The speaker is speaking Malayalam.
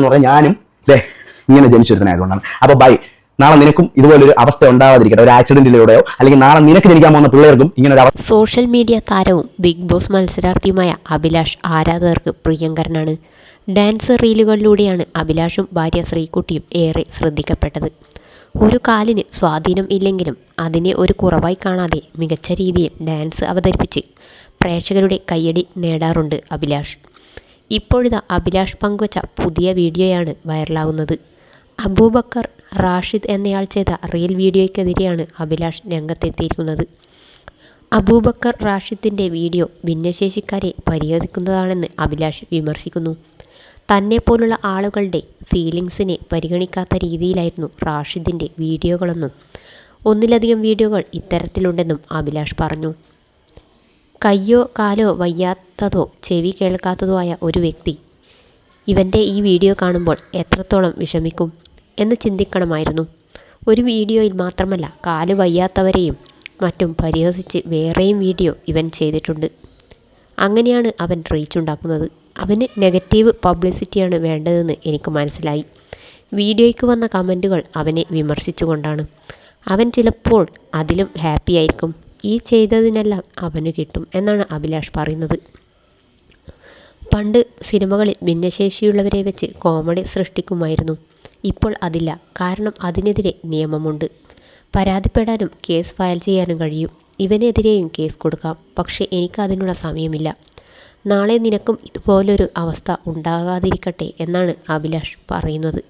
എന്ന് പറഞ്ഞാൽ ഞാനും ഇങ്ങനെ ജനിച്ചൊരുത്തനായതുകൊണ്ടാണ്. അപ്പോൾ ബൈ, നാളെ നിനക്കും ഇതുപോലൊരു അവസ്ഥ ഉണ്ടാവാതിരിക്കട്ടെ, ഒരു ആക്സിഡന്റിലൂടെയോ അല്ലെങ്കിൽ നാളെ നിനക്ക് ജനിക്കാൻ പോകുന്ന പിള്ളേർക്കും ഇങ്ങനെ ഒരു അവസ്ഥ. സോഷ്യൽ മീഡിയ താരവും ബിഗ് ബോസ് മത്സരാർത്ഥിയുമായ അഭിലാഷ് ആരാധകർക്ക് പ്രിയങ്കരനാണ്. ഡാൻസ് റീലുകളിലൂടെയാണ് അഭിലാഷും ഭാര്യ ശ്രീകുട്ടിയും ഏറെ ശ്രദ്ധിക്കപ്പെട്ടത്. ഒരു കാലിന് സ്വാധീനം ഇല്ലെങ്കിലും അതിനെ ഒരു കുറവായി കാണാതെ മികച്ച രീതിയിൽ ഡാൻസ് അവതരിപ്പിച്ച് പ്രേക്ഷകരുടെ കയ്യടി നേടാറുണ്ട് അഭിലാഷ്. ഇപ്പോഴിതാ അഭിലാഷ് പങ്കുവച്ച പുതിയ വീഡിയോയാണ് വൈറലാകുന്നത്. അബൂബക്കർ റാഷിദ് എന്നയാൾ ചെയ്ത റീൽ വീഡിയോയ്ക്കെതിരെയാണ് അഭിലാഷ് രംഗത്തെത്തിയിരിക്കുന്നത്. അബൂബക്കർ റാഷിദിൻ്റെ വീഡിയോ ഭിന്നശേഷിക്കാരെ പരിഹരിക്കുന്നതാണെന്ന് അഭിലാഷ് വിമർശിക്കുന്നു. തന്നെ പോലുള്ള ആളുകളുടെ ഫീലിങ്സിനെ പരിഗണിക്കാത്ത രീതിയിലായിരുന്നു റാഷിദിൻ്റെ വീഡിയോകളെന്നും ഒന്നിലധികം വീഡിയോകൾ ഇത്തരത്തിലുണ്ടെന്നും അഭിലാഷ് പറഞ്ഞു. കയ്യോ കാലോ വയ്യാത്തതോ ചെവി കേൾക്കാത്തതോ ആയ ഒരു വ്യക്തി ഇവൻ്റെ ഈ വീഡിയോ കാണുമ്പോൾ എത്രത്തോളം വിഷമിക്കും എന്ന് ചിന്തിക്കണമായിരുന്നു. ഒരു വീഡിയോയിൽ മാത്രമല്ല, കാല് വയ്യാത്തവരെയും മറ്റും പരിഹസിച്ച് വേറെയും വീഡിയോ ഇവൻ ചെയ്തിട്ടുണ്ട്. അങ്ങനെയാണ് അവൻ റീച്ച് ഉണ്ടാക്കുന്നത്. അവന് നെഗറ്റീവ് പബ്ലിസിറ്റിയാണ് വേണ്ടതെന്ന് എനിക്ക് മനസ്സിലായി. വീഡിയോയ്ക്ക് വന്ന കമൻറ്റുകൾ അവനെ വിമർശിച്ചുകൊണ്ടാണ്. അവൻ ചിലപ്പോൾ അതിലും ഹാപ്പി ആയിരിക്കും. ഈ ചെയ്തതിനെല്ലാം അവന് കിട്ടും എന്നാണ് അഭിലാഷ് പറയുന്നത്. പണ്ട് സിനിമകളിൽ ഭിന്നശേഷിയുള്ളവരെ വെച്ച് കോമഡി സൃഷ്ടിക്കുമായിരുന്നു. ഇപ്പോൾ അതില്ല. കാരണം അതിനെതിരെ നിയമമുണ്ട്. പരാതിപ്പെടാനും കേസ് ഫയൽ ചെയ്യാനും കഴിയും. ഇവനെതിരെയും കേസ് കൊടുക്കാം. പക്ഷേ എനിക്ക് അതിനുള്ള സമയമില്ല. നാളെ നിനക്കും ഇതുപോലൊരു അവസ്ഥ ഉണ്ടാകാതിരിക്കട്ടെ എന്നാണ് അഭിലാഷ് പറയുന്നത്.